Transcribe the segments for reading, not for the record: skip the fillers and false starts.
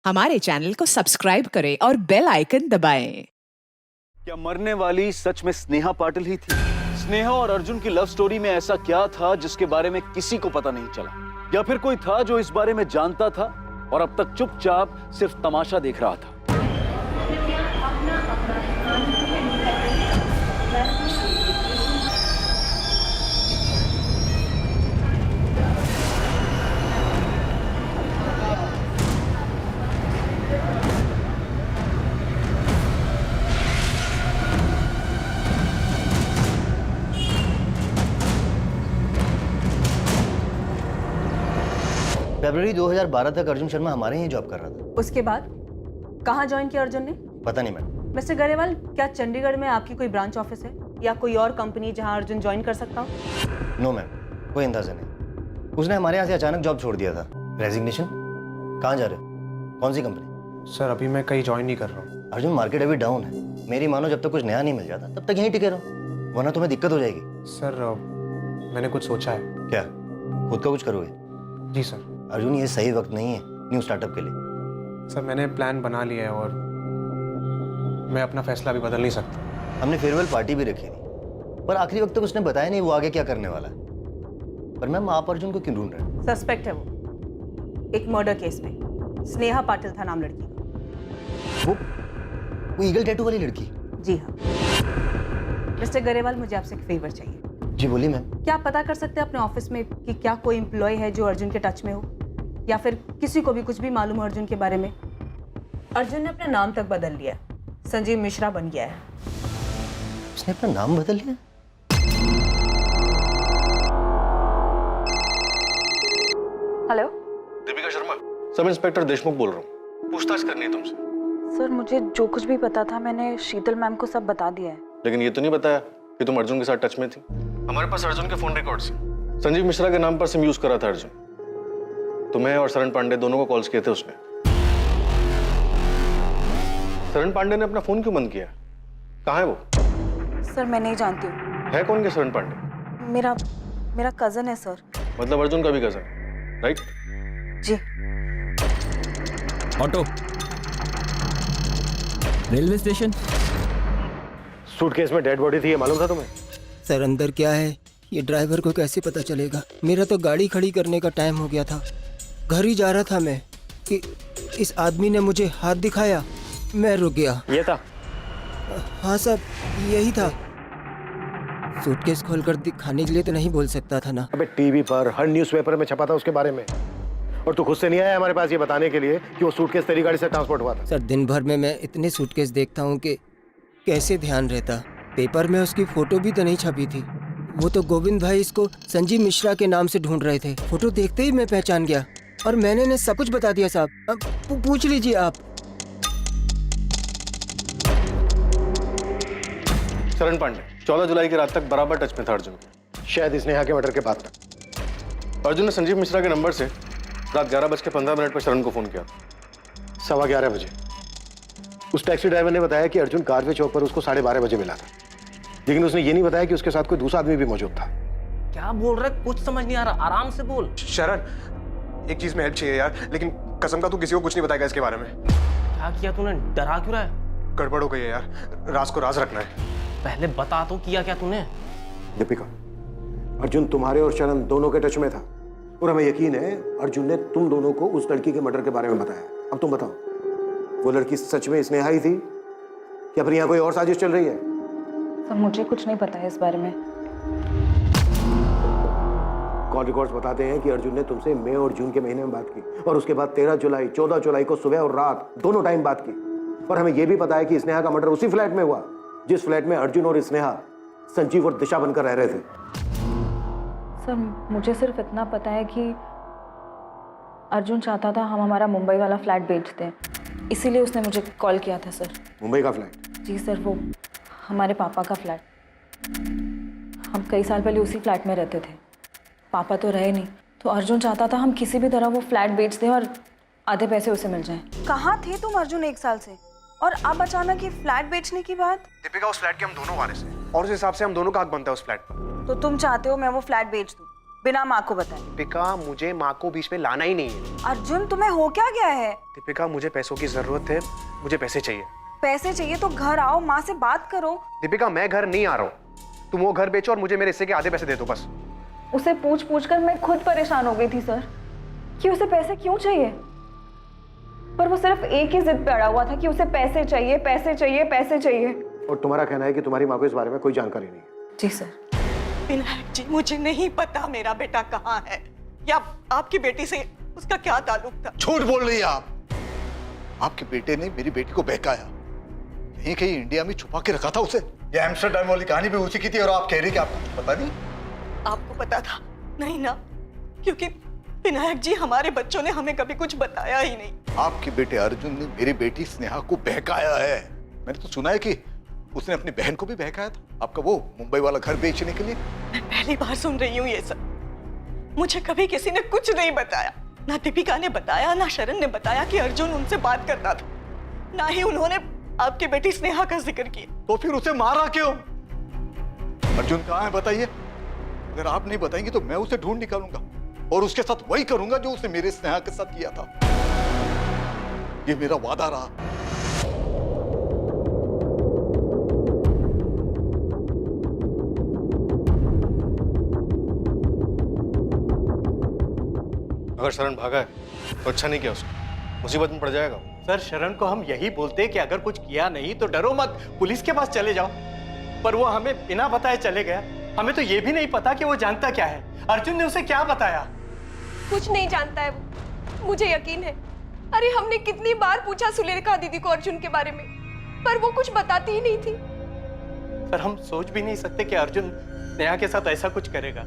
हमारे चैनल को सब्सक्राइब करें और बेल आइकन दबाएं। क्या मरने वाली सच में स्नेहा पाटिल ही थी? स्नेहा और अर्जुन की लव स्टोरी में ऐसा क्या था जिसके बारे में किसी को पता नहीं चला? या फिर कोई था जो इस बारे में जानता था और अब तक चुपचाप सिर्फ तमाशा देख रहा था? फरवरी 2012 तक अर्जुन शर्मा हमारे यहीं जॉब कर रहा था। उसके बाद कहाँ ज्वाइन किया अर्जुन ने? पता नहीं मैम। मिस्टर गरेवाल, क्या चंडीगढ़ में आपकी कोई ब्रांच ऑफिस है या कोई और कंपनी जहाँ अर्जुन ज्वाइन कर सकता हो? नो मैम, कोई अंदाजा नहीं। उसने हमारे यहाँ से अचानक जॉब छोड़ दिया था। रेजिग्नेशन? कहाँ जा रहे हो? कौन सी कंपनी? सर अभी मैं कहीं ज्वाइन नहीं कर रहा हूँ। अर्जुन, मार्केट अभी डाउन है। मेरी मानो जब तक कुछ नया नहीं मिल जाता तब तक यहीं टिके रहो, वरना तुम्हें दिक्कत हो जाएगी। सर मैंने कुछ सोचा है। क्या? खुद का कुछ करोगे? जी सर। अर्जुन, ये सही वक्त नहीं है न्यू स्टार्टअप के लिए। सर मैंने प्लान बना लिया है और मैं अपना फैसला भी बदल नहीं सकता। हमने फेयरवेल पार्टी भी रखी थी, पर आखिरी वक्त तक उसने बताया नहीं वो आगे क्या करने वाला है। पर मैम, आप अर्जुन को क्यों ढूंढ रहे हैं? सस्पेक्ट है वो, एक मर्डर केस में। स्नेहा पाटिल था नाम लड़की का। वो ईगल टैटू वाली लड़की? जी हाँ। मिस्टर गरेवाल, मुझे आपसे एक फेवर चाहिए। जी बोलिए मैम। क्या आप पता कर सकते हैं अपने ऑफिस में कि क्या कोई एम्प्लॉय है जो अर्जुन के टच में हो, या फिर किसी को भी कुछ भी मालूम हो अर्जुन के बारे में? अर्जुन ने अपना नाम तक बदल लिया, संजीव मिश्रा बन गया है। उसने अपना नाम बदल लिया? Hello, Deepika Sharma, sub inspector Deshmukh बोल रहा हूँ। पूछताछ करनी है तुमसे। सर मुझे जो कुछ भी पता था मैंने शीतल मैम को सब बता दिया है। लेकिन ये तो नहीं बताया कि तुम अर्जुन के साथ टच में थी। हमारे पास अर्जुन के फोन रिकॉर्ड्स हैं। संजीव मिश्रा के नाम पर सिम यूज करा था अर्जुन। तुम्हें और शरण पांडे दोनों को कॉल्स किए थे उसने। शरण पांडे ने अपना फोन क्यों बंद किया? कहाँ है वो? सर मैं नहीं जानती हूँ। है कौन के शरण पांडे? मेरा कजन है सर। मतलब अर्जुन का भी कजन, राइट? जी। Auto, railway station. सूटकेस में डेड बॉडी थी, ये मालूम था तुम्हें? सर अंदर क्या है ये ड्राइवर को कैसे पता चलेगा? मेरा तो गाड़ी खड़ी करने का टाइम हो गया था, घर ही जा रहा था मैं कि इस आदमी ने मुझे हाथ दिखाया, मैं रुक गया। ये था? हाँ सर, यही था। सूटकेस खोलकर दिखाने के लिए तो नहीं बोल सकता था ना। अबे टीवी पर हर न्यूज़पेपर में छपा था उसके बारे में, और तू खुद से नहीं आया हमारे पास ये बताने के लिए कि वो सूटकेस तेरी गाड़ी से ट्रांसपोर्ट हुआ था। सर दिन भर में मैं इतने सूटकेस देखता हूँ कि कैसे ध्यान रहता। पेपर में उसकी फोटो भी तो नहीं छपी थी। वो तो गोविंद भाई इसको संजीव मिश्रा के नाम से ढूंढ रहे थे। फोटो देखते ही मैं पहचान गया और मैंने सब कुछ बता दिया साहब। अब पूछ लीजिए आप। शरण पांडे 14 जुलाई की रात तक बराबर टच में था अर्जुन के। शायद स्नेहा के मर्डर के बाद तक। अर्जुन ने संजीव मिश्रा के नंबर से रात 11:15 पर शरण को फोन किया। 11:15 बजे उस टैक्सी ड्राइवर ने बताया कि अर्जुन कारवे चौक पर उसको 12:30 बजे मिला था, लेकिन उसने ये नहीं बताया कि उसके साथ कोई दूसरा आदमी भी मौजूद था। क्या बोल रहा है? कुछ समझ नहीं आ रहा, आराम से बोल। शरण, एक चीज में हेल्प चाहिए यार, लेकिन कसम का तू किसी को कुछ नहीं बताएगा इसके बारे में। क्या किया तूने? डरा क्यों रहा है? गड़बड़ हो गई है यार, राज को राज रखना है। पहले बता तो, किया क्या तूने? दीपिका, अर्जुन तुम्हारे और शरण दोनों के टच में था और हमें यकीन है अर्जुन ने तुम दोनों को उस लड़की के मर्डर के बारे में बताया। अब तुम बताओ, वो लड़की सच में स्नेहा ही थी या फिर यहाँ कोई और साजिश चल रही है? सर मुझे कुछ नहीं पता है इस बारे में। कॉल रिकॉर्ड्स बताते हैं कि अर्जुन ने तुमसे मई और जून के महीने में बात की और उसके बाद 13 जुलाई 14 जुलाई को सुबह और रात दोनों टाइम बात की। और हमें यह भी पता है कि स्नेहा का मर्डर उसी फ्लैट में हुआ जिस फ्लैट में अर्जुन और स्नेहा संजीव और दिशा बनकर रह रहे थे। सर मुझे सिर्फ इतना पता है कि अर्जुन चाहता था हम हमारा मुंबई वाला फ्लैट बेच दें, इसीलिए उसने मुझे कॉल किया था सर। मुंबई का फ्लैट? जी सर, वो हमारे पापा का फ्लैट। हम कई साल पहले उसी फ्लैट में रहते थे। पापा तो रहे नहीं, तो अर्जुन चाहता था हम किसी भी तरह वो फ्लैट बेच दें और आधे पैसे उसे मिल जाएं। कहाँ थे तुम अर्जुन 1 साल से, और अब अचानक ये फ्लैट बेचने की बात? दीपिका, उस फ्लैट के हम दोनों वारिस हैं और उस हिसाब से हम दोनों का हक बनता है उस फ्लैट पर। तो तुम चाहते हो मैं वो फ्लैट बेच दूं बिना माँ को बताए। दीपिका, मुझे माँ को बीच में लाना ही नहीं है। अर्जुन, तुम्हें हो क्या गया है? दीपिका, मुझे पैसों की जरूरत है, मुझे पैसे चाहिए। पैसे चाहिए तो घर आओ, माँ से बात करो। दीपिका, मैं घर नहीं आ रहा हूँ, तुम वो घर बेचो और मुझे मेरे हिस्से के आधे पैसे दे दो बस। उसे पूछ पूछ कर मैं खुद परेशान हो गई थी सर कि उसे पैसे क्यों चाहिए, पर वो सिर्फ एक ही जिद पे अड़ा हुआ था कि उसे पैसे चाहिए, पैसे चाहिए, पैसे चाहिए। और तुम्हारा कहना है कि तुम्हारी माँ को इस बारे में कोई जानकारी नहीं है? जी सर। विनायक जी, मुझे नहीं पता मेरा बेटा कहाँ है या आपकी बेटी से उसका क्या ताल्लुक था। झूठ बोल रही है आप। आपके बेटे ने मेरी बेटी को बहकाया, कहीं कहीं इंडिया में छुपा के रखा था उसे। ये एम्स्टरडैम वाली कहानी भी उसी की थी और आप कह रही कि आपको कुछ पता नहीं। आपको पता था? नहीं ना, क्योंकि विनायक जी हमारे बच्चों ने हमें कभी कुछ बताया ही नहीं। आपके बेटे अर्जुन ने मेरी बेटी स्नेहा को बहकाया है। मैंने तो सुना है कि उसने अपनी बहन को भी बहकाया था, आपका वो मुंबई वाला घर बेचने के लिए। मैं पहली बार सुन रही हूँ ये सब। मुझे कभी किसी ने कुछ नहीं बताया, ना दीपिका ने बताया, ना शरण ने बताया कि अर्जुन उनसे बात करता था, ना ही उन्होंने आपकी बेटी स्नेहा का जिक्र किया। तो फिर उसे मारा क्यों? अर्जुन कहाँ है बताइए। अगर आप नहीं बताएंगे तो मैं उसे ढूंढ निकालूंगा और उसके साथ वही करूंगा जो उसने मेरे स्नेहा के साथ किया था। ये मेरा वादा रहा। अगर शरण भागा है तो अच्छा नहीं किया उसने, मुसीबत में पड़ जाएगा। सर, शरण को हम यही बोलते कि अगर कुछ किया नहीं तो डरो मत, पुलिस के पास चले जाओ, पर वो हमें बिना बताए चले गया। हमें तो ये भी नहीं पता कि वो जानता क्या है। अर्जुन ने उसे क्या बताया? कुछ नहीं जानता है वो, मुझे यकीन है। अरे हमने कितनी बार पूछा सुलेखा दीदी को अर्जुन के बारे में, पर वो कुछ बताती ही नहीं थी। सर, हम सोच भी नहीं सकते कि अर्जुन स्नेहा के साथ ऐसा कुछ करेगा।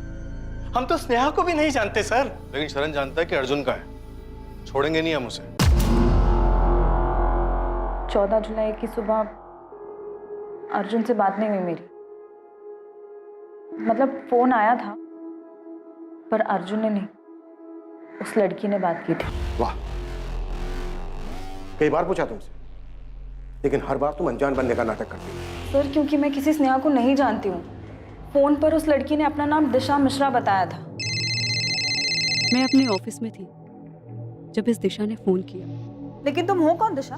हम तो स्नेहा को भी नहीं जानते सर। लेकिन शरण जानता है कि अर्जुन का है, छोड़ेंगे नहीं हम उसे। 14 जुलाई की सुबह अर्जुन से बात नहीं हुई मेरी, मतलब फोन आया था पर अर्जुन ने नहीं, उस लड़की ने बात की थी। वाह, कई बार पूछा तुमसे, लेकिन हर बार तुम अनजान बनने का नाटक करती हो। सर, क्योंकि मैं किसी स्नेहा को नहीं जानती हूँ। फोन पर उस लड़की ने अपना नाम दिशा मिश्रा बताया था। मैं अपने ऑफिस में थी जब इस दिशा ने फोन किया। लेकिन तुम हो कौन दिशा,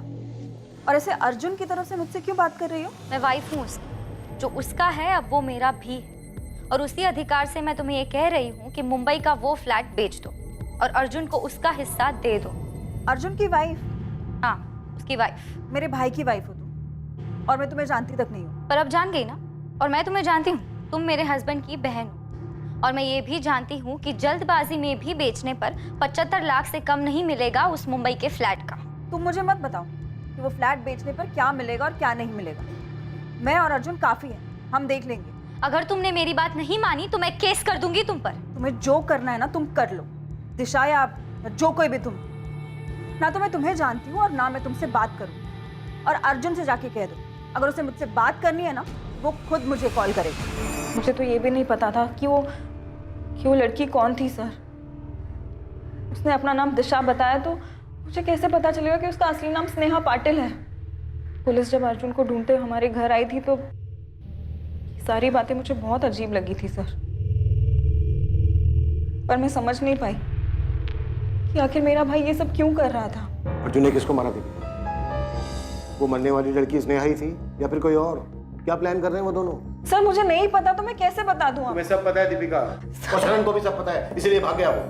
और ऐसे अर्जुन की तरफ से मुझसे क्यों बात कर रही हो? मैं वाइफ हूँ उसकी, जो उसका है अब वो मेरा भी है, और उसी अधिकार से मैं तुम्हें ये कह रही हूँ कि मुंबई का वो फ्लैट बेच दो और अर्जुन को उसका हिस्सा दे दो। अर्जुन की वाइफ? हाँ, उसकी वाइफ। मेरे भाई की वाइफ हो तुम, और मैं तुम्हें जानती तक नहीं हूँ। पर अब जान गई ना, और मैं तुम्हें जानती हूँ, तुम मेरे हस्बैंड की बहन हो, और मैं ये भी जानती हूँ कि जल्दबाजी में भी बेचने पर 75 लाख से कम नहीं मिलेगा उस मुंबई के फ्लैट का। तुम मुझे मत बताओ कि वो फ्लैट बेचने पर क्या मिलेगा और क्या नहीं मिलेगा। मैं और अर्जुन काफी है, हम देख लेंगे। अगर तुमने मेरी बात नहीं मानी तो मैं केस कर दूंगी तुम पर। तुम्हें जो करना है ना तुम कर लो, दिशा या जो कोई भी तुम। ना तो मैं तुम्हें जानती हूँ और ना मैं तुमसे बात करूँ। और अर्जुन से जाके कह दो, अगर उसे मुझसे बात करनी है ना, वो खुद मुझे कॉल करेगा। मुझे तो ये भी नहीं पता था कि वो लड़की कौन थी सर। उसने अपना नाम दिशा बताया तो मुझे कैसे पता चलेगा कि उसका असली नाम स्नेहा पाटिल है। पुलिस जब अर्जुन को ढूंढते हमारे घर आई थी तो सारी बातें मुझे बहुत अजीब लगी थी सर, पर मैं समझ नहीं पाई कि आखिर मेरा भाई ये सब क्यों कर रहा था। अर्जुन ने किसको मारा दीपिका? वो मरने वाली लड़की स्नेहा ही थी या फिर कोई और? क्या प्लान कर रहे हैं वो दोनों? सर, मुझे नहीं पता तो मैं कैसे बता दूं? तुम्हें सब पता है दीपिका, और शरण को भी सब पता है, इसीलिए भाग गया वो।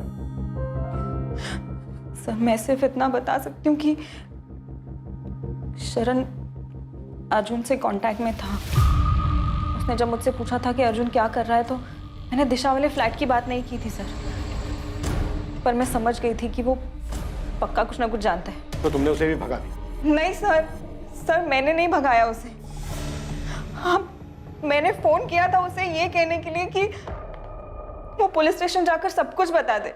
सर, मैं सिर्फ इतना बता सकती हूँ कि शरण अर्जुन से कांटेक्ट में था। उसने जब मुझसे पूछा था कि अर्जुन क्या कर रहा है तो मैंने दिशा वाले फ्लैट की बात नहीं की थी सर, पर मैं समझ गई थी कि वो पक्का कुछ ना कुछ जानता है। तो तुमने उसे भी भगा दिया? नहीं सर, मैंने नहीं भगाया उसे। हाँ, मैंने फोन किया था उसे ये कहने के लिए कि वो पुलिस स्टेशन जाकर सब कुछ बता दे,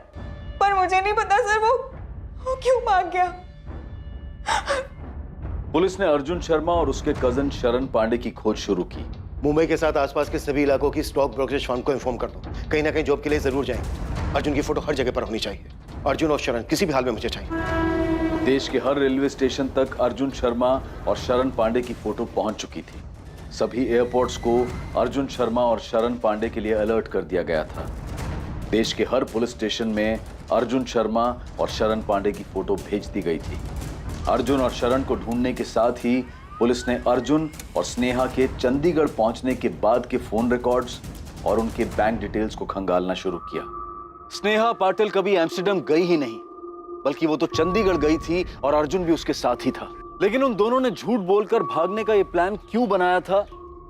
पर मुझे नहीं पता सर वो क्यों भाग गया। पुलिस ने अर्जुन शर्मा और उसके कजन शरण पांडे की खोज शुरू की। मुंबई के साथ आसपास के सभी इलाकों की स्टॉक ब्रोकरेज फर्म को इन्फॉर्म कर दो, कहीं ना कहीं जॉब के लिए जरूर जाएंगे। अर्जुन की फोटो हर जगह पर होनी चाहिए। अर्जुन और शरण किसी भी हाल में मुझे चाहिए। देश के हर रेलवे स्टेशन तक अर्जुन शर्मा और शरण पांडे की फोटो पहुंच चुकी थी। सभी एयरपोर्ट्स को अर्जुन शर्मा और शरण पांडे के लिए अलर्ट कर दिया गया था। देश के हर पुलिस स्टेशन में अर्जुन शर्मा और शरण पांडे की फोटो भेज दी गई थी। अर्जुन और शरण को ढूंढने के साथ ही पुलिस ने अर्जुन और स्नेहा के चंडीगढ़ पहुंचने के बाद के फोन रिकॉर्ड्स और उनके बैंक डिटेल्स को खंगालना शुरू किया। स्नेहा पाटिल कभी एम्स्टर्डम गई ही नहीं, बल्कि वो तो चंडीगढ़ गई थी और अर्जुन भी उसके साथ ही था। लेकिन उन दोनों ने झूठ बोलकर भागने का ये प्लान क्यों बनाया था,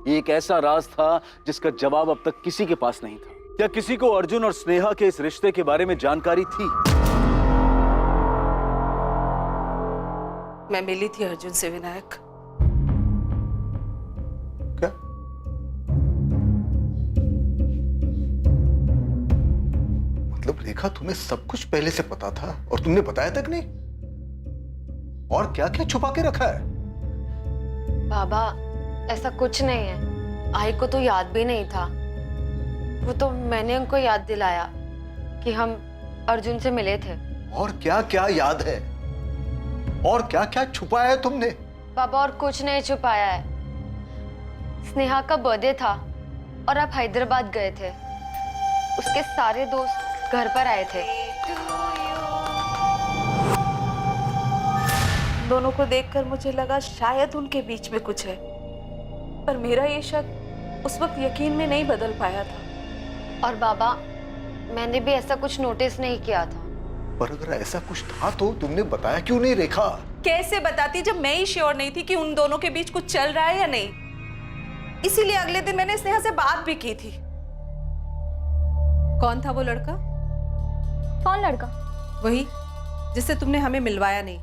ये एक ऐसा राज था जिसका जवाब अब तक किसी के पास नहीं था। क्या किसी को अर्जुन और स्नेहा के इस रिश्ते के बारे में जानकारी थी? मैं मिली थी अर्जुन से विनायक। क्या? मतलब रेखा, तुम्हें सब कुछ पहले से पता था और तुमने बताया तक नहीं? और क्या क्या छुपा के रखा है? बाबा, ऐसा कुछ नहीं है। आई को तो याद भी नहीं था। वो तो मैंने उनको याद दिलाया कि हम अर्जुन से मिले थे। और क्या क्या याद है? और क्या क्या छुपाया है तुमने? बाबा, और कुछ नहीं छुपाया है। स्नेहा का बर्थडे था और आप हैदराबाद गए थे। उसके सारे दोस्त घर पर आए थे। दोनों को देखकर मुझे लगा शायद उनके बीच में कुछ है, पर मेरा ये शक उस वक्त यकीन में नहीं बदल पाया था। और बाबा, मैंने भी ऐसा कुछ नोटिस नहीं किया था। पर अगर ऐसा कुछ था तो तुमने बताया क्यों नहीं रेखा? कैसे बताती जब मैं ही श्योर नहीं थी कि उन दोनों के बीच कुछ चल रहा है या नहीं। इसीलिए अगले दिन मैंने स्नेहा से बात भी की थी। कौन था वो लड़का? कौन लड़का? वही जिससे तुमने हमें मिलवाया नहीं।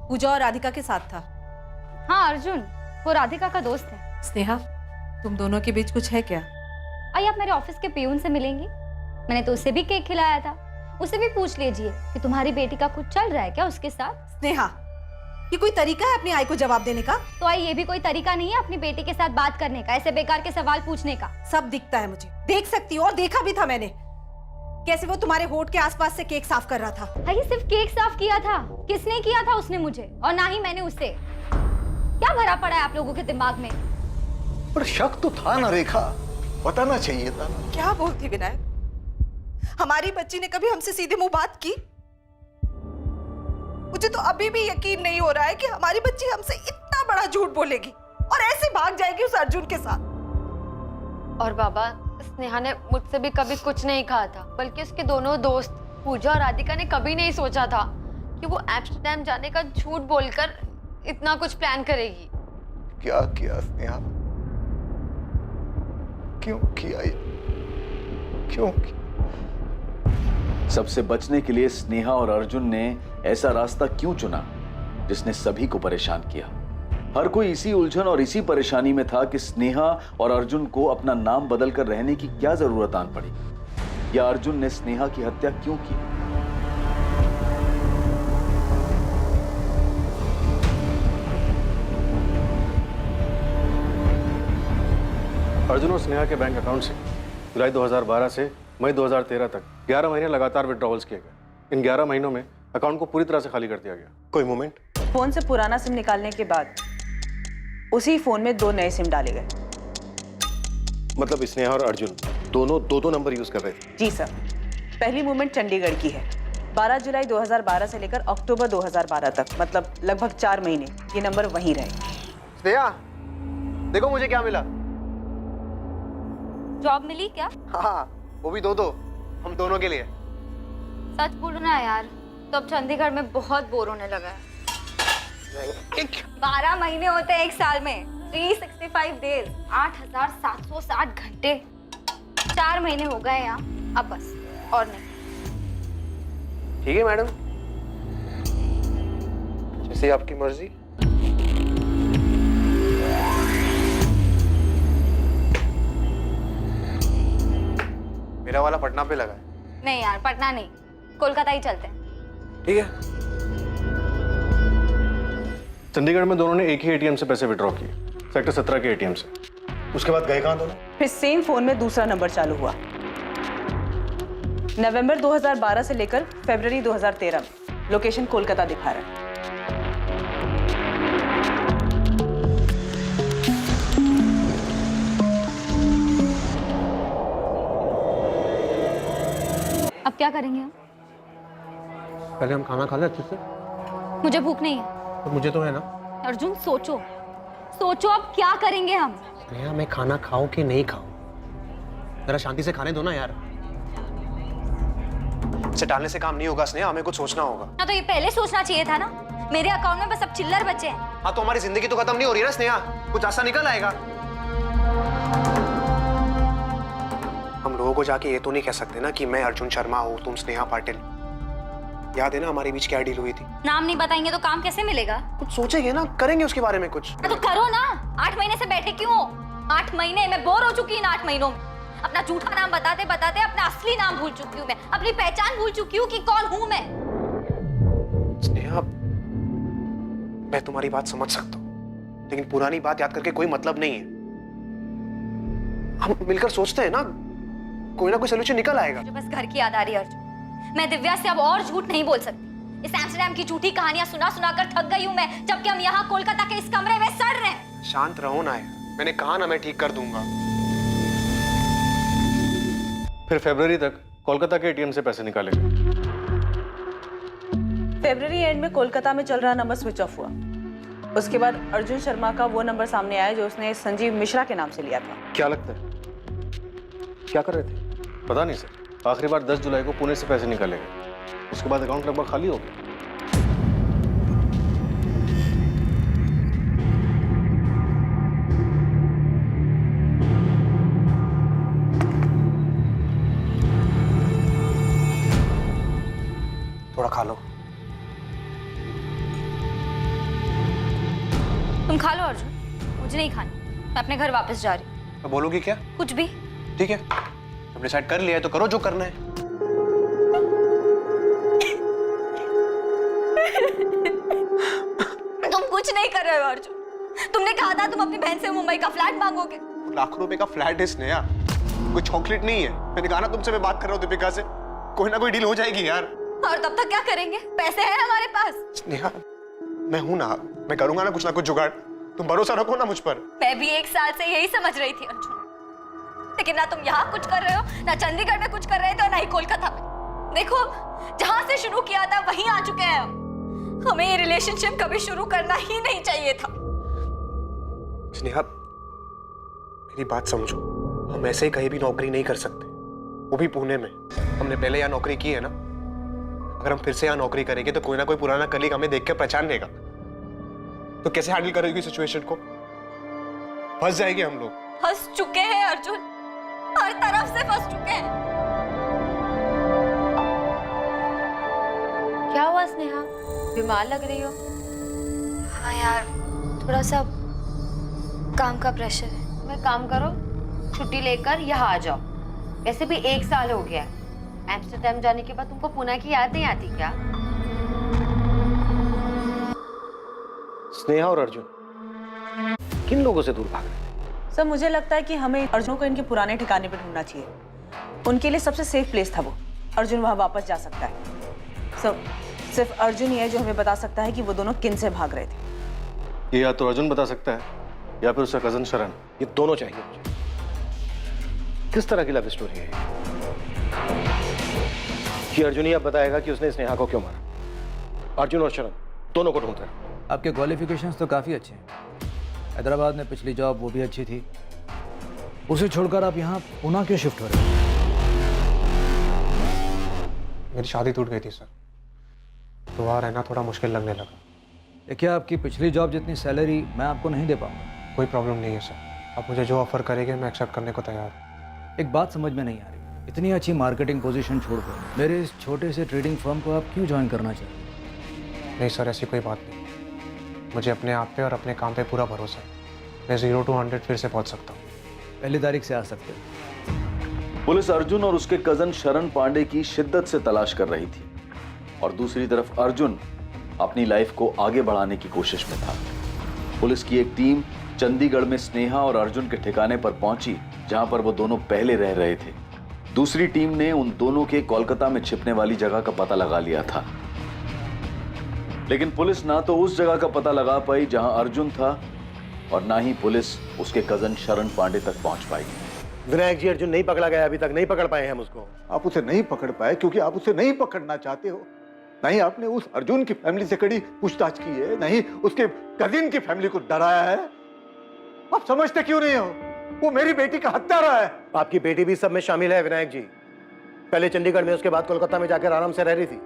पूजा और राधिका के साथ था। हाँ, अर्जुन, वो राधिका का दोस्त है। स्नेहा, तुम दोनों के बीच कुछ है क्या? आइए, आप मेरे ऑफिस के पियून से मिलेंगी। मैंने तो उसे भी केक खिलाया था। उसे भी पूछ लीजिए कि तुम्हारी बेटी का कुछ चल रहा है क्या उसके साथ। स्नेहा, ये कोई तरीका है अपनी आई को जवाब देने का? तो आई, ये भी कोई तरीका नहीं है अपनी बेटी के साथ बात करने का, ऐसे बेकार के सवाल पूछने का। सब दिखता है मुझे, देख सकती हूँ, और देखा भी था मैंने कैसे वो तुम्हारे होठ के आसपास से केक साफ कर रहा था। भाई, सिर्फ केक साफ किया था? किसने किया था? उसने मुझे, और ना ही मैंने उससे। क्या भरा पड़ा है आप लोगों के दिमाग में? पर शक तो था ना रेखा, बताना चाहिए था ना। क्या बोलती विनायक? हमारी बच्ची ने कभी हमसे सीधे मुंह बात की? मुझे तो अभी भी यकीन नहीं हो रहा है कि हमारी बच्ची हमसे इतना बड़ा झूठ बोलेगी और ऐसे भाग जाएगी उस अर्जुन के साथ। और बाबा, स्नेहा ने मुझसे भी कभी कुछ नहीं कहा था, बल्कि उसके दोनों दोस्त पूजा और राधिका ने कभी नहीं सोचा था कि वो एम्स्टर्डम जाने का झूठ बोलकर इतना कुछ प्लान करेगी। क्या किया स्नेहा? क्यों किया ये? क्यों किया? सबसे बचने के लिए स्नेहा और अर्जुन ने ऐसा रास्ता क्यों चुना जिसने सभी को परेशान किया? हर कोई इसी उलझन और इसी परेशानी में था कि स्नेहा और अर्जुन को अपना नाम बदलकर रहने की क्या जरूरत आन पड़ी, या अर्जुन ने स्नेहा की हत्या क्यों की? अर्जुन और स्नेहा के बैंक अकाउंट से जुलाई 2012 से मई 2013 तक 11 महीने लगातार विड्रॉवल्स किए गए। इन 11 महीनों में अकाउंट को पूरी तरह से खाली कर दिया गया। कोई मूवमेंट? फोन से पुराना सिम निकालने के बाद उसी फोन में 2 नए सिम डाले गए। मतलब स्नेहा और अर्जुन दोनों दो नंबर यूज कर रहे थे? जी सर। पहली मूवमेंट चंडीगढ़ की है। 12 जुलाई 2012 से लेकर अक्टूबर 2012 तक, मतलब लगभग 4 महीने ये नंबर वहीं रहे। स्नेहा, देखो मुझे क्या मिला। जॉब मिली क्या? हाँ, वो भी दो हम दोनों के लिए। सच बोलो ना यार, तो अब चंडीगढ़ में बहुत बोर होने लगा है। 12 महीने होते हैं एक साल में, 365 डेज, 8760 घंटे। 4 महीने हो गए यहाँ, अब बस और नहीं। ठीक है मैडम, जैसे आपकी मर्जी। मेरा वाला पटना पे लगा है। नहीं यार, पटना नहीं, कोलकाता ही चलते हैं। ठीक है। चंडीगढ़ में दोनों ने एक ही एटीएम से पैसे विड्रॉ किए, सेक्टर 17 के एटीएम से। उसके बाद गए कहां दोनों? फिर सेम फोन में दूसरा नंबर चालू हुआ। नवंबर 2012 से लेकर फरवरी 2013 में लोकेशन कोलकाता दिखा रहा है। क्या करेंगे हम? पहले हम खाना खा लें अच्छे से। मुझे भूख नहीं है। तो मुझे तो है ना। अर्जुन सोचो, सोचो अब क्या करेंगे हम? स्नेहा, मैं खाना खाऊं कि नहीं खाऊं? जरा शांति से खाने दो ना यार। इसे टालने से काम नहीं होगा स्नेहा, हमें कुछ सोचना होगा। ना तो ये पहले सोचना चाहिए था ना। मेरे अकाउंट में बस अब चिल्लर बचे हैं। हाँ तो हमारी जिंदगी तो खत्म नहीं हो रही है ना स्नेहा, कुछ ऐसा निकल आएगा। हम लोगों को जाके ये तो नहीं कह सकते ना कि मैं अर्जुन शर्मा हूँ, तुम स्नेहा पाटिल। याद है ना हमारे बीच क्या डील हुई थी? नाम नहीं बताएंगे तो काम कैसे मिलेगा? कुछ सोचेंगे ना, करेंगे उसके बारे में कुछ। तो करो ना। 8 महीने से बैठे क्यों हो? 8 महीने मैं बोर हो चुकी इन 8 महीनों में। अपना झूठा नाम बताते बताते अपना असली नाम भूल चुकी हूँ मैं, अपनी पहचान भूल चुकी हूँ कि कौन हूँ मैं। स्नेहा, मैं तुम्हारी बात समझ सकता हूँ, लेकिन पुरानी बात याद करके कोई मतलब नहीं है। हम मिलकर सोचते हैं ना, कोई ना कोई सोल्यूशन निकल आएगा। मुझे बस घर की याद आ रही है अर्जुन। मैं दिव्या से अब और झूठ नहीं बोल सकती। इस एम्स्टरडैम की झूठी कहानियां सुना सुना कर थक गई हूँ मैं, जबकि हम यहाँ कोलकाता के इस कमरे में सड़ रहे हैं। शांत रहो ना, मैंने कहा ना मैं ठीक कर दूंगा। फिर फरवरी तक कोलकाता के एटीएम से पैसे निकाले गए। फरवरी एंड में कोलकाता में चल रहा नंबर स्विच ऑफ हुआ। उसके बाद अर्जुन शर्मा का वो नंबर सामने आया जो उसने संजीव मिश्रा के नाम से लिया था। क्या लगता है क्या कर रहे थे? पता नहीं सर, आखिरी बार 10 जुलाई को पुणे से पैसे निकाले गए, उसके बाद अकाउंट लगभग खाली हो गया। थोड़ा खा लो। तुम खा लो अर्जुन, मुझे नहीं खानी। मैं अपने घर वापस जा रही हूँ। तो बोलोगी क्या? कुछ भी। ठीक है, तुम डिसाइड कर लिया है तो करो जो करना है। तुम कुछ नहीं कर रहे हो अर्जुन। तुमने कहा था तुम अपनी बहन से मुंबई का फ्लैट मांगोगे। लाखों रुपए का फ्लैट है स्नेहा, कोई चॉकलेट नहीं है। मैंने कहा ना तुमसे, मैं बात कर रहा हूँ दीपिका से, कोई ना कोई डील हो जाएगी यार। और तब तक क्या करेंगे? पैसे हैं हमारे पास। स्नेहा, मैं हूं ना, मैं करूंगा ना कुछ जुगाड़। तुम भरोसा रखो ना मुझ पर। मैं भी 1 साल से यही समझ रही थी अर्जुन, लेकिन ना तुम यहाँ कुछ कर रहे हो, ना चंडीगढ़ में कुछ कर रहे थे, और ना ही कोलकाता में। देखो, जहां से शुरू किया था वहीं आ चुके हैं हम। हमें ये रिलेशनशिप कभी शुरू करना ही नहीं चाहिए था। स्नेहा, मेरी बात समझो, हम ऐसे ही कहीं भी नौकरी नहीं कर सकते, वो भी पुणे में। हमने पहले यहाँ नौकरी की है ना, अगर हम फिर से यहाँ नौकरी करेंगे तो कोई ना कोई पुराना कलीग हमें देख कर पहचान लेगा। तो कैसे हैंडल करोगी सिचुएशन को? फंस जाएंगे हम लोग। फंस चुके हैं अर्जुन, हर तरफ से फंस चुके हैं। क्या हुआ स्नेहा, बीमार लग रही हो? हाँ यार, थोड़ा सा काम का प्रेशर है। मैं काम करो, छुट्टी लेकर यहाँ आ जाओ। वैसे भी 1 साल हो गया। एम्स्टरडैम जाने के बाद तुमको पुणे की याद नहीं आती क्या? स्नेहा और अर्जुन किन लोगों से दूर भाग रहे हैं? सर, मुझे लगता है कि हमें अर्जुन को इनके पुराने ठिकाने पर ढूंढना चाहिए। उनके लिए सबसे सेफ प्लेस था वो। अर्जुन वहां वापस जा सकता है। सर, सिर्फ अर्जुन ही है जो हमें बता सकता है कि वो दोनों किन से भाग रहे थे। ये या तो अर्जुन बता सकता है या फिर उसका कजन शरण। ये दोनों चाहिए मुझे। किस तरह की लव स्टोरी है कि अर्जुन ही अब बताएगा कि उसने स्नेहा को क्यों मारा? अर्जुन और शरण दोनों को ढूंढ रहे हैं। आपके क्वालिफिकेशंस तो काफ़ी अच्छे हैं। हैदराबाद में पिछली जॉब वो भी अच्छी थी, उसे छोड़कर आप यहाँ पुणे क्यों शिफ्ट हो रहे हैं? मेरी शादी टूट गई थी सर, तो वहाँ रहना थोड़ा मुश्किल लगने लगा। देखिए, आपकी पिछली जॉब जितनी सैलरी मैं आपको नहीं दे पाऊंगा। कोई प्रॉब्लम नहीं है सर, आप मुझे जो ऑफर करेंगे मैं एक्सेप्ट करने को तैयार हूँ। एक बात समझ में नहीं आ रही, इतनी अच्छी मार्केटिंग पोजीशन छोड़कर मेरे इस छोटे से ट्रेडिंग फर्म को आप क्यों ज्वाइन करना चाहिए? नहीं सर, ऐसी कोई बात नहीं। मुझे अपने आप पे और अपने काम पे पूरा भरोसा है। मैं 0 to 100 फिर से पहुंच सकता हूँ। 1 तारीख से आ सकते हैं। पुलिस अर्जुन और उसके कजन शरण पांडे की शिद्दत से तलाश कर रही थी, और दूसरी तरफ अर्जुन अपनी लाइफ को आगे बढ़ाने की कोशिश में था। पुलिस की एक टीम चंडीगढ़ में स्नेहा और अर्जुन के ठिकाने पर पहुंची, जहां पर वो दोनों पहले रह रहे थे। दूसरी टीम ने उन दोनों के कोलकाता में छिपने वाली जगह का पता लगा लिया था, लेकिन पुलिस ना तो उस जगह का पता लगा पाई जहां अर्जुन था, और ना ही पुलिस उसके कजन शरण पांडे तक पहुंच पाई। विनायक जी, अर्जुन नहीं पकड़ा गया अभी तक, नहीं पकड़ पाए हम उसको। आप उसे नहीं पकड़ पाए क्योंकि आप उसे नहीं पकड़ना चाहते हो। नहीं आपने उस अर्जुन की फैमिली से कड़ी पूछताछ की है, नहीं उसके कजिन की फैमिली को डराया है। आप समझते क्यों नहीं हो? वो मेरी बेटी का हत्यारा है। आपकी बेटी भी सब में शामिल है विनायक जी। पहले चंडीगढ़ में, उसके बाद कोलकाता में जाकर आराम से रह रही थी।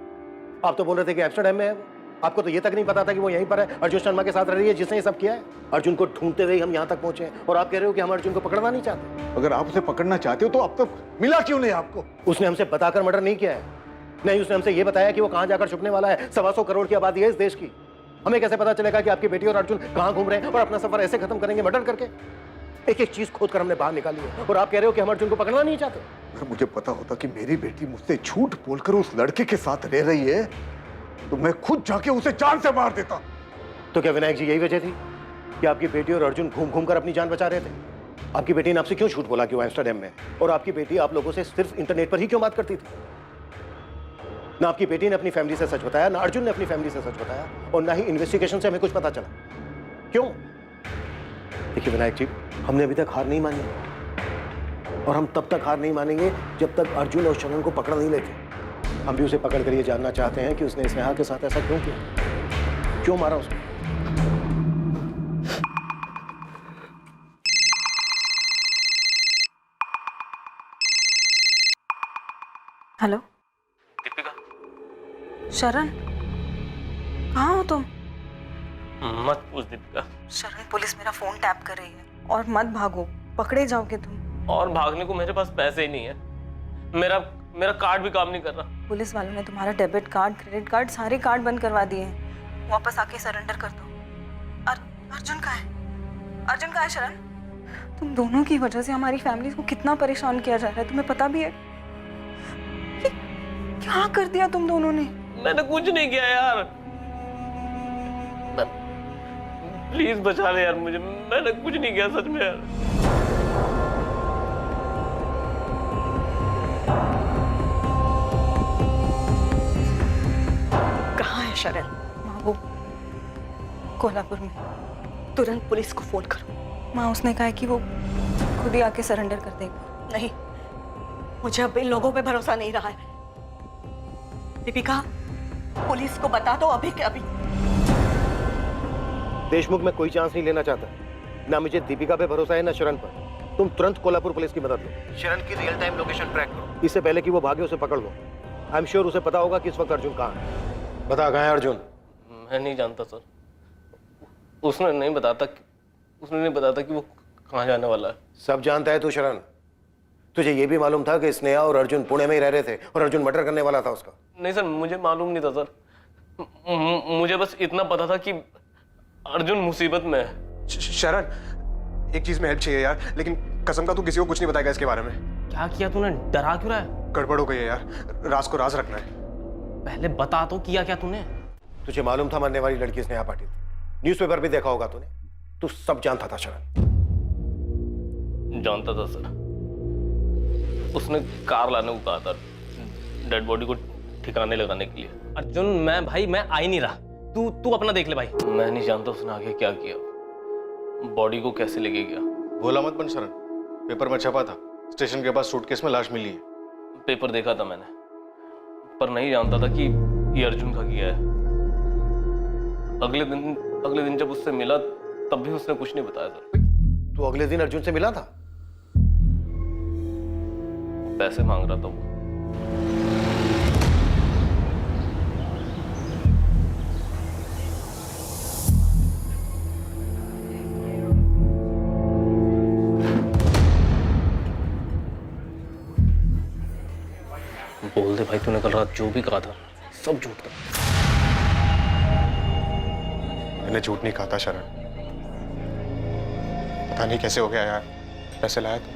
आप तो बोल रहे थे कि एम्स्टर्डम में है वो। आपको तो ये तक नहीं पता था कि वो यहीं पर है, अर्जुन शर्मा के साथ रह रही है जिसने ये सब किया है। अर्जुन को ढूंढते हुए हम यहाँ तक पहुंचे हैं और आप कह रहे हो कि हम अर्जुन को पकड़ना नहीं चाहते। अगर आप उसे पकड़ना चाहते हो तो अब तक मिला क्यों नहीं आपको? उसने हमसे बताकर मर्डर नहीं किया है, नहीं उसने हमसे ये बताया कि वो कहाँ जाकर छुपने वाला है। 125 करोड़ की आबादी है इस देश की। हमें कैसे पता चलेगा कि आपकी बेटी और अर्जुन कहाँ घूम रहे हैं और अपना सफर ऐसे खत्म करेंगे मर्डर करके? एक एक चीज खोद कर हमने बाहर निकाली है और आप कह रहे हो कि हम अर्जुन को पकड़ना नहीं चाहते। अगर मुझे पता होता कि मेरी बेटी मुझसे झूठ बोलकर उस लड़के के साथ रह रही है तो मैं खुद जाके उसे जान से मार देता। तो क्या विनायक जी यही वजह थी कि आपकी बेटी और अर्जुन घूम घूम कर अपनी जान बचा रहे थे? आपकी बेटी ने आपसे क्यों झूठ बोला कि वो एम्स्टर्डम में, और आपकी बेटी आप लोगों से सिर्फ इंटरनेट पर ही क्यों बात करती थी? ना आपकी बेटी ने अपनी फैमिली से सच बताया, ना अर्जुन ने अपनी फैमिली से सच बताया, और ना ही इन्वेस्टिगेशन से हमें कुछ पता चला। क्यों? देखिए विनायक जी, हमने अभी तक हार नहीं मानी और हम तब तक हार नहीं मानेंगे जब तक अर्जुन और शरण को पकड़ नहीं लेते। हम भी उसे पकड़ कर ये जानना चाहते हैं कि उसने स्नेहा के साथ ऐसा क्यों किया, क्यों मारा उसको। हेलो दीपिका, शरण, कहाँ हो तुम? मत पूछ दीपिका। शरण, पुलिस मेरा फोन टैप कर रही है और मत भागो, पकड़े जाओगे तुम। और भागने को मेरे पास पैसे ही नहीं है। मेरा कार्ड भी काम नहीं कर रहा। पुलिस वालों ने तुम्हारा डेबिट कार्ड, क्रेडिट कार्ड, सारे कार्ड बंद करवा दिए हैं। वापस आके सरेंडर कर दो। अर्जुन कहाँ है? अर्जुन कहाँ है शरण? तुम दोनों की वजह से हमारी फैमिली को कितना परेशान किया जा रहा है, तुम्हें पता भी है? ये क्या कर दिया तुम दोनों ने? मैंने कुछ नहीं किया यार। प्लीज बचा ले यार मुझे, मैंने कुछ नहीं किया सच में यार। कहाँ है शरण? माँ वो कोल्हापुर में। तुरंत पुलिस को फोन करो। माँ उसने कहा है कि वो खुद ही आके सरेंडर कर देगा। नहीं, मुझे अब इन लोगों पे भरोसा नहीं रहा है। दीपिका, पुलिस को बता दो अभी के अभी। देशमुख में कोई चांस नहीं लेना चाहता, ना मुझे दीपिका पे भरोसा है ना शरण पर। तुम तुरंत कोल्हापुर पुलिस की मदद लो, शरण की रियल टाइम लोकेशन ट्रैक करो, इससे पहले कि वो भागे उसे पकड़ लो। आई एम श्योर उसे पता होगा कि इस वक्त अर्जुन कहाँ है। बता कहाँ है अर्जुन? मैं नहीं जानता सर। उसने नहीं बताता कि वो कहाँ जाने वाला है। सब जानता है तू शरण। तुझे ये भी मालूम था कि स्नेहा और अर्जुन पुणे में ही रह रहे थे और अर्जुन मर्डर करने वाला था उसका? नहीं सर, मुझे मालूम नहीं था सर। मुझे बस इतना पता था कि अर्जुन मुसीबत में है। शरण, एक चीज में हेल्प चाहिए यार, लेकिन कसम का तू किसी को कुछ नहीं बताएगा इसके बारे में। क्या किया तूने? डरा क्यों रहा है? गड़बड़ हो गई है यार, राज को राज रखना है। पहले बता तो, किया क्या तूने? तुझे मालूम था मरने वाली लड़की स्नेहा पाटिल थी, न्यूज़पेपर भी देखा होगा तूने। तू सब जानता था शरण। जानता था सर। उसने कार लाने को कहा था डेड बॉडी को ठिकाने लगाने के लिए। अर्जुन, मैं आ ही नहीं रहा। तू अपना देख ले भाई। मैं नहीं जानता उसने आगे क्या किया, बॉडी को कैसे लेके गया। भोला मत बन शरण, पेपर में छपा था स्टेशन के पास सूटकेस में लाश मिली है। पेपर देखा था मैंने, पर नहीं जानता था कि ये अर्जुन का किया है। अगले दिन जब उससे मिला तब भी उसने कुछ नहीं बताया सर। तू अगले दिन अर्जुन से मिला था? पैसे मांग रहा था वो। बोल दे भाई, तूने कल रात जो भी कहा था सब झूठ था। मैंने झूठ नहीं कहा था शरण। पता नहीं कैसे हो गया यार, पैसे लाया तो।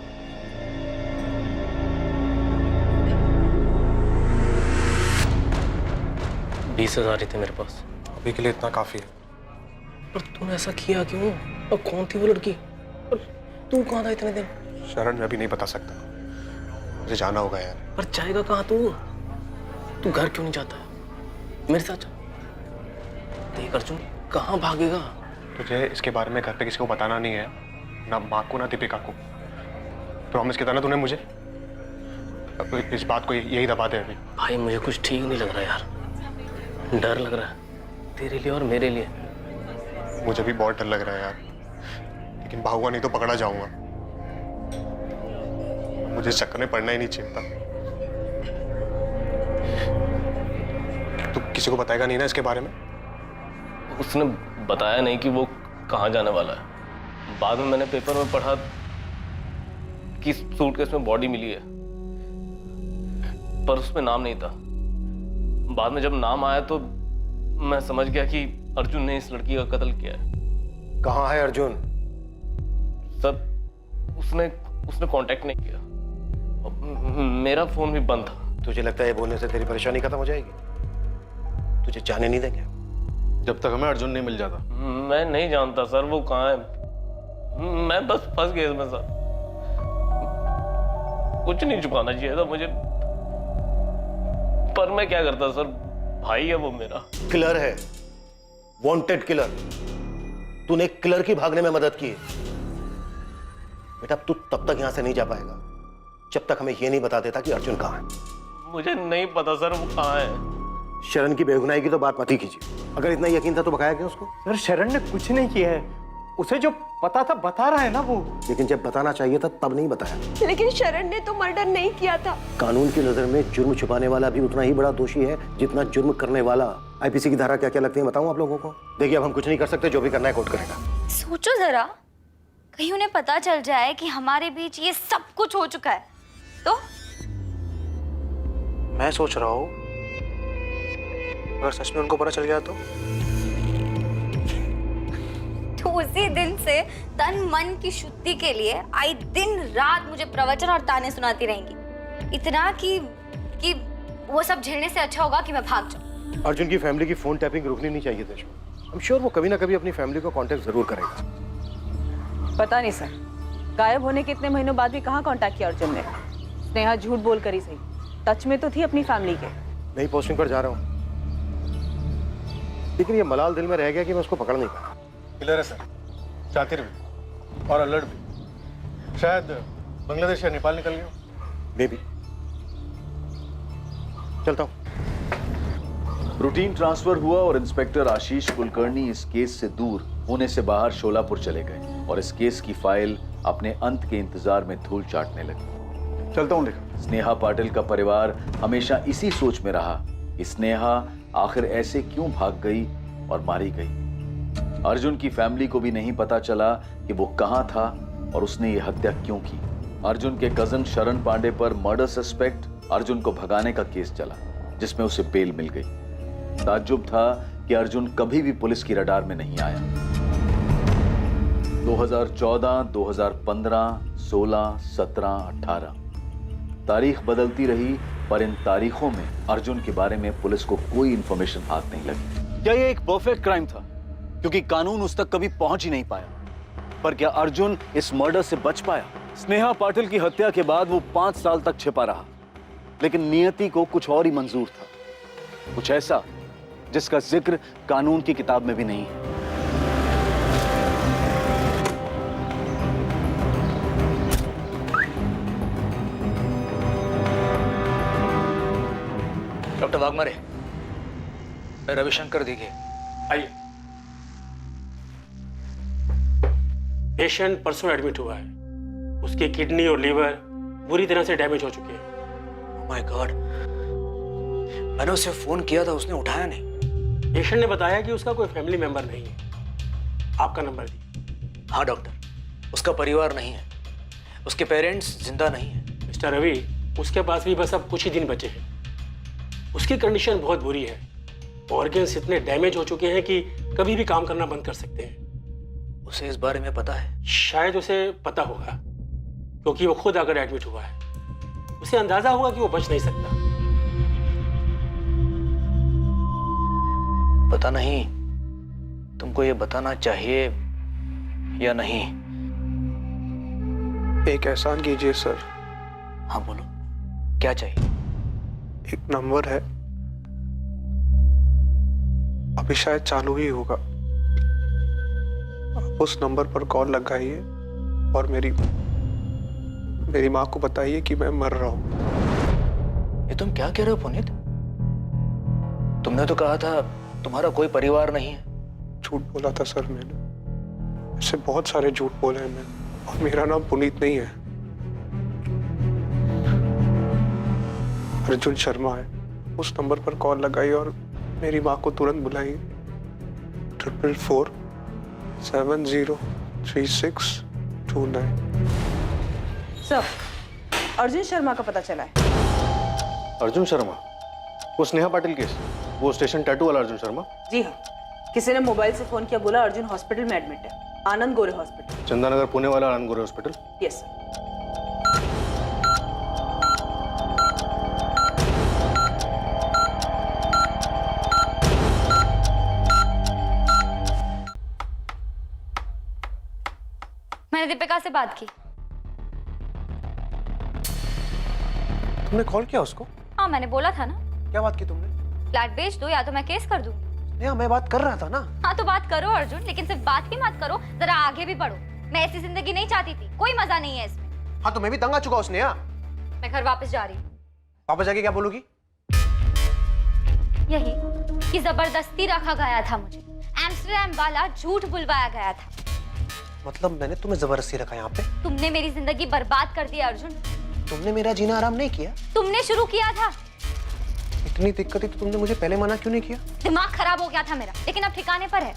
$20,000 ही थे मेरे पास। अभी के लिए इतना काफी है। पर तूने ऐसा किया क्यों? और कौन थी वो लड़की? और तू कहाँ था इतने दिन? शरण, मैं भी नहीं बता सकता, मुझे जाना होगा यार। पर जाएगा कहाँ तू? तू घर क्यों नहीं जाता है? मेरे साथ चल। देख अर्जुन, कहाँ भागेगा? तुझे इसके बारे में घर पे किसी को बताना नहीं है, ना माँ को ना दीपिका को। प्रॉमिस किया था ना तूने मुझे, अब इस बात को यही दबा दे अभी। भाई मुझे कुछ ठीक नहीं लग रहा यार, डर लग रहा है तेरे लिए और मेरे लिए। मुझे भी बहुत डर लग रहा है यार, लेकिन भागूंगा नहीं तो पकड़ा जाऊंगा। मुझे इस चक्कर में पड़ना ही नहीं चाहिए था। तू किसी को बताएगा नहीं ना इसके बारे में? उसने बताया नहीं कि वो कहाँ जाने वाला है। बाद में मैंने पेपर में पढ़ा कि सूटकेस में बॉडी मिली है, पर उसमें नाम नहीं था। बाद में जब नाम आया तो मैं समझ गया कि अर्जुन ने इस लड़की का कत्ल किया है। कहाँ है अर्जुन? सर उसने कांटेक्ट नहीं किया। मेरा फोन भी बंद था। तुझे लगता है ये बोलने से तेरी परेशानी खत्म हो जाएगी? तुझे जाने नहीं देंगे जब तक हमें अर्जुन नहीं मिल जाता। मैं नहीं जानता सर वो कहाँ है। मैं बस फंस गया इसमें सर। कुछ नहीं छुपाना चाहिए था मुझे, पर मैं क्या करता सर, भाई है वो मेरा। किलर है, वांटेड किलर। तूने एक किलर की भागने में मदद की। बेटा तू तब तक यहां से नहीं जा पाएगा जब तक हमें यह नहीं बता देता कि अर्जुन कहाँ है। मुझे नहीं पता सर वो कहाँ है। शरण की बेगुनाही की तो बात मत ही कीजिए। अगर इतना यकीन था तो भगाया क्यों उसको? सर शरण ने कुछ नहीं किया है, उसे जो पता था बता रहा है ना वो। लेकिन जब बताना चाहिए था तब नहीं बताया। लेकिन शरण ने तो मर्डर नहीं किया था। कानून की नजर में जुर्म छुपाने वाला भी उतना ही बड़ा दोषी है जितना जुर्म करने वाला। आईपीसी की धारा क्या क्या लगती है बताऊं आप लोगों को? देखिए अब हम कुछ नहीं कर सकते, जो भी करना है कोर्ट करेगा। सोचो जरा, कहीं उन्हें पता चल जाए कि हमारे बीच ये सब कुछ हो चुका है तो? मैं सोच रहा हूँ अगर सच में उनको पता चल गया तो उसी दिन से तन मन की शुद्धि के लिए आई दिन रात मुझे प्रवचन और ताने सुनाती रहेंगी। इतना कि वो सब झेलने से अच्छा होगा कि मैं भाग जाऊं। अर्जुन की फैमिली की फोन टैपिंग रुकनी नहीं चाहिए थी। आई एम श्योर वो कभी ना कभी अपनी फैमिली को कांटेक्ट जरूर करेगा। पता नहीं सर, गायब होने के इतने महीनों बाद भी कहाँ कांटेक्ट किया अर्जुन ने। स्नेहा झूठ बोल कर ही सही, टच में तो थी अपनी फैमिली के। नई पोस्टिंग पर जा रहा हूँ, लेकिन ये मलाल दिल में रह गया कि मैं उसको पकड़ नहीं पाया। किलर है सर, शातिर भी और अलर्ट भी। शायद बांग्लादेश या नेपाल निकल गया। May be. चलता हूँ। रूटीन ट्रांसफर हुआ और इंस्पेक्टर आशीष कुलकर्णी इस केस से दूर पुणे से बाहर शोलापुर चले गए और इस केस की फाइल अपने अंत के इंतजार में धूल चाटने लगी। चलता हूँ रेखा। स्नेहा पाटिल का परिवार हमेशा इसी सोच में रहा कि स्नेहा आखिर ऐसे क्यों भाग गई और मारी गई। अर्जुन की फैमिली को भी नहीं पता चला कि वो कहां था और उसने ये हत्या क्यों की। अर्जुन के कजन शरण पांडे पर मर्डर सस्पेक्ट अर्जुन को भगाने का केस चला जिसमें उसे बेल मिल गई। ताज्जुब था कि अर्जुन कभी भी पुलिस की रडार में नहीं आया। 2014, 2015, 16, 17, 18 तारीख बदलती रही, पर इन तारीखों में अर्जुन के बारे में पुलिस को कोई इंफॉर्मेशन हाथ नहीं लगी। क्या ये एक परफेक्ट क्राइम था क्योंकि कानून उस तक कभी पहुंच ही नहीं पाया? पर क्या अर्जुन इस मर्डर से बच पाया? स्नेहा पाटिल की हत्या के बाद वो 5 साल तक छिपा रहा, लेकिन नियति को कुछ और ही मंजूर था, कुछ ऐसा जिसका जिक्र कानून की किताब में भी नहीं है। डॉक्टर वाघमारे, रविशंकर दिखे। आइए। पेशेंट परसों एडमिट हुआ है, उसकी किडनी और लीवर बुरी तरह से डैमेज हो चुके हैं। ओह माय गॉड, मैंने उसे फोन किया था, उसने उठाया नहीं। पेशेंट ने बताया कि उसका कोई फैमिली मेंबर नहीं है। आपका नंबर दी। हाँ डॉक्टर, उसका परिवार नहीं है, उसके पेरेंट्स जिंदा नहीं है। मिस्टर रवि, उसके पास भी बस अब कुछ ही दिन बचे हैं। उसकी कंडीशन बहुत बुरी है, ऑर्गन्स इतने डैमेज हो चुके हैं कि कभी भी काम करना बंद कर सकते हैं। उसे इस बारे में पता है? शायद उसे पता होगा क्योंकि वो खुद अगर एडमिट हुआ है। उसे अंदाजा हुआ कि वो बच नहीं सकता। पता नहीं तुमको ये बताना चाहिए या नहीं। एक एहसान कीजिए सर। हाँ बोलो, क्या चाहिए? एक नंबर है, अभी शायद चालू ही होगा। आप उस नंबर पर कॉल लगाइए और मेरी माँ को बताइए कि मैं मर रहा हूँ। ये तुम क्या कह रहे हो पुनीत? तुमने तो कहा था तुम्हारा कोई परिवार नहीं है। झूठ बोला था सर मैंने, ऐसे बहुत सारे झूठ बोले हैं मैंने, और मेरा नाम पुनीत नहीं है, अर्जुन शर्मा है। उस नंबर पर कॉल लगाई और मेरी माँ को तुरंत बुलाई। 444-703629। सर, अर्जुन शर्मा का पता चला है। अर्जुन शर्मा? वो स्नेहा पाटिल केस, वो स्टेशन टैटू वाला अर्जुन शर्मा? जी हाँ, किसी ने मोबाइल से फोन किया, बोला अर्जुन हॉस्पिटल में एडमिट है, आनंद गोरे हॉस्पिटल। चंदानगर पुणे वाला आनंद गोरे हॉस्पिटल? Yes sir. मैंने दीपिका से बात की। तुमने कॉल किया उसको? हाँ, मैंने बोला था ना। क्या बात की तुमने? फ्लैट बेच दो या तो मैं केस कर दूंगी। नहीं, मैं बात कर रहा था ना। हाँ तो बात करो अर्जुन, लेकिन सिर्फ बात ही मत करो, जरा आगे भी बढ़ो। मैं ऐसी जिंदगी नहीं चाहती थी, कोई मजा नहीं है इसमें। हाँ तो मैं भी तंग आ चुका हूँ स्नेहा। मैं घर वापस जा रही हूँ। वापस जाके क्या बोलूगी? यही कि जबरदस्ती रखा गया था मुझे, एम्स्टरडैम वाला झूठ बुलवाया गया था। मतलब मैंने तुम्हें जबरदस्ती रखा यहाँ पे? तुमने मेरी जिंदगी बर्बाद कर दी अर्जुन। तुमने मेरा जीना आराम नहीं किया? तुमने शुरू किया था। इतनी दिक्कत थी तो तुमने मुझे पहले मना क्यों नहीं किया? दिमाग खराब हो गया था मेरा, लेकिन अब ठिकाने पर है।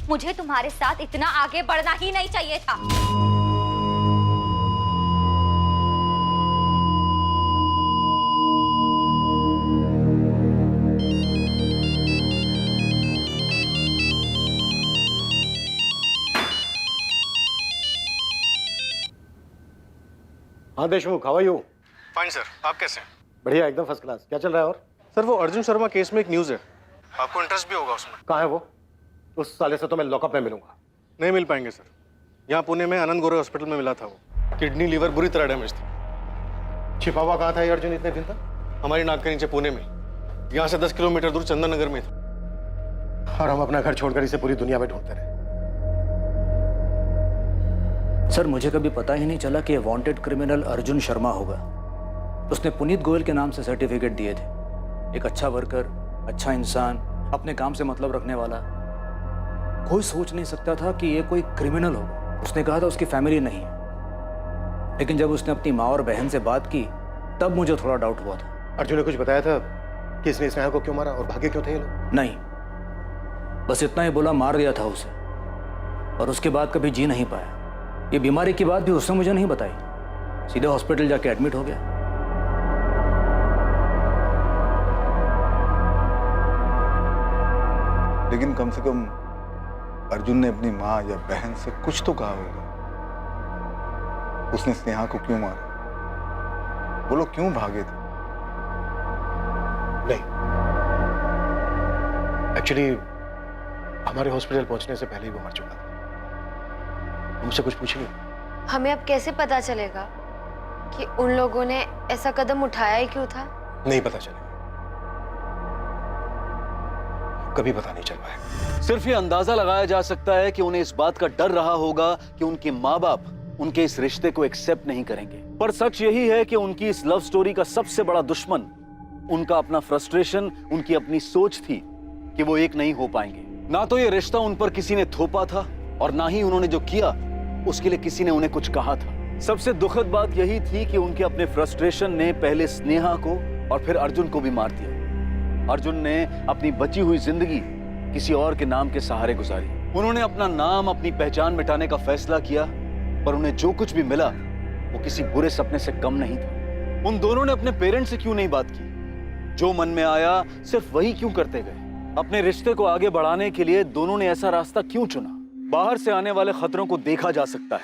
मुझे तुम्हारे साथ इतना आगे बढ़ना ही नहीं चाहिए था। हाँ Deshmukh, how are you? Fine sir, आप कैसे हैं? बढ़िया, एकदम फर्स्ट क्लास। क्या चल रहा है? और सर वो अर्जुन शर्मा केस में एक न्यूज़ है। आपको इंटरेस्ट भी होगा उसमें। कहाँ है वो? उस साले से तो मैं लॉकअप में मिलूंगा। नहीं मिल पाएंगे सर। यहाँ पुणे में आनंद गोरे हॉस्पिटल में मिला था वो। किडनी लीवर बुरी तरह डैमेज थी। छिपा हुआ कहाँ था ये अर्जुन इतने दिन तक? हमारी नाक के नीचे पुणे में, यहाँ से 10 किलोमीटर दूर चंदन नगर में था। और हम अपना घर छोड़कर इसे पूरी दुनिया में ढूंढते रहे। सर मुझे कभी पता ही नहीं चला कि ये वांटेड क्रिमिनल अर्जुन शर्मा होगा। उसने पुनीत गोयल के नाम से सर्टिफिकेट दिए थे। एक अच्छा वर्कर, अच्छा इंसान, अपने काम से मतलब रखने वाला। कोई सोच नहीं सकता था कि ये कोई क्रिमिनल होगा। उसने कहा था उसकी फैमिली नहीं है, लेकिन जब उसने अपनी माँ और बहन से बात की तब मुझे थोड़ा डाउट हुआ था। अर्जुन ने कुछ बताया था कि इसने स्नेहा को क्यों मारा और भागे क्यों थे ये लोग? नहीं, बस इतना ही बोला मार दिया था उसे, और उसके बाद कभी जी नहीं पाया। ये बीमारी की बात भी उसने मुझे नहीं बताई, सीधे हॉस्पिटल जाके एडमिट हो गया। लेकिन कम से कम अर्जुन ने अपनी माँ या बहन से कुछ तो कहा होगा। उसने स्नेहा को क्यों मारा? वो लोग क्यों भागे थे? नहीं, एक्चुअली हमारे हॉस्पिटल पहुंचने से पहले ही वो मर चुका था। मुझसे कुछ पूछिए। हमें अब कैसे पता चलेगा कि उन लोगों ने ऐसा कदम उठाया ही क्यों था? नहीं पता चलेगा, कभी पता नहीं चल पाएगा। सिर्फ ये अंदाजा लगाया जा सकता है कि उन्हें इस बात का डर रहा होगा कि उनके माँ बाप उनके इस रिश्ते को एक्सेप्ट नहीं करेंगे। पर सच यही है कि उनकी इस लव स्टोरी का सबसे बड़ा दुश्मन उनका अपना फ्रस्ट्रेशन, उनकी अपनी सोच थी कि वो एक नहीं हो पाएंगे। ना तो ये रिश्ता उन पर किसी ने थोपा था और ना ही उन्होंने जो किया उसके लिए किसी ने उन्हें कुछ कहा था। सबसे दुखद बात यही थी कि उनके अपने फ्रस्ट्रेशन ने पहले स्नेहा को और फिर अर्जुन को भी मार दिया। अर्जुन ने अपनी बची हुई जिंदगी किसी और के नाम के सहारे गुजारी। उन्होंने अपना नाम, अपनी पहचान मिटाने का फैसला किया, पर उन्हें जो कुछ भी मिला वो किसी बुरे सपने से कम नहीं था। उन दोनों ने अपने पेरेंट्स से क्यों नहीं बात की? जो मन में आया सिर्फ वही क्यों करते गए? अपने रिश्ते को आगे बढ़ाने के लिए दोनों ने ऐसा रास्ता क्यों चुना? बाहर से आने वाले खतरों को देखा जा सकता है,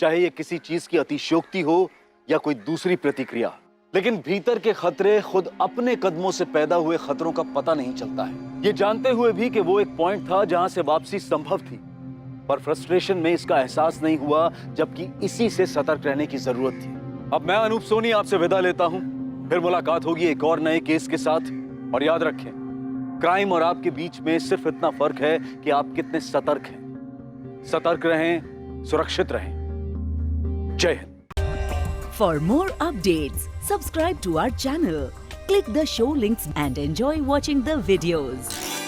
चाहे ये किसी चीज की अतिशयोक्ति हो या कोई दूसरी प्रतिक्रिया, लेकिन भीतर के खतरे खुद अपने कदमों से पैदा हुए खतरों का पता नहीं चलता है। ये जानते हुए भी कि वो एक पॉइंट था जहां से वापसी संभव थी, पर फ्रस्ट्रेशन में इसका एहसास नहीं हुआ, जबकि इसी से सतर्क रहने की जरूरत थी। अब मैं अनूप सोनी आपसे विदा लेता हूं, फिर मुलाकात होगी एक और नए केस के साथ। और याद रखें, क्राइम और आपके बीच में सिर्फ इतना फर्क है कि आप कितने सतर्क हैं। सतर्क रहें, सुरक्षित रहें। जय Hind. For more updates, subscribe to our channel, click the show links and enjoy watching the videos.